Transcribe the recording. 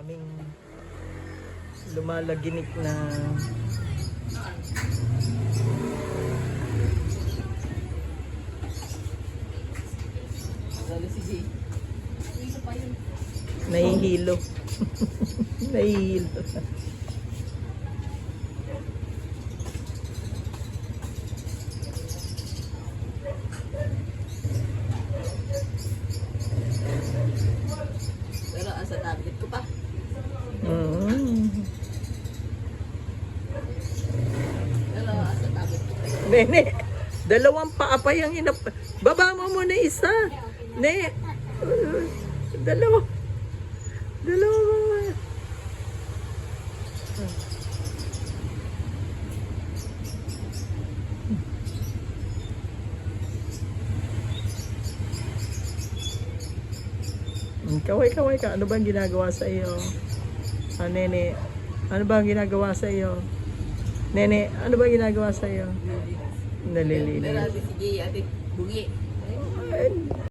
aming lumalaginik na nahihilo. Nahihilo. Pero asa tablet ko pa. Pero asa tablet ko pa. Nene, dalawang paapay ang baba mo muna isa. Ne, dalawa. Dalawa mama. Kaway-kaway ka. Ano bang ginagawa sa iyo? Ah, Nene, ano bang ginagawa sa iyo? Nene, ano bang ginagawa sa iyo? Nalilinis. Pero sige, ate bungi. Ay,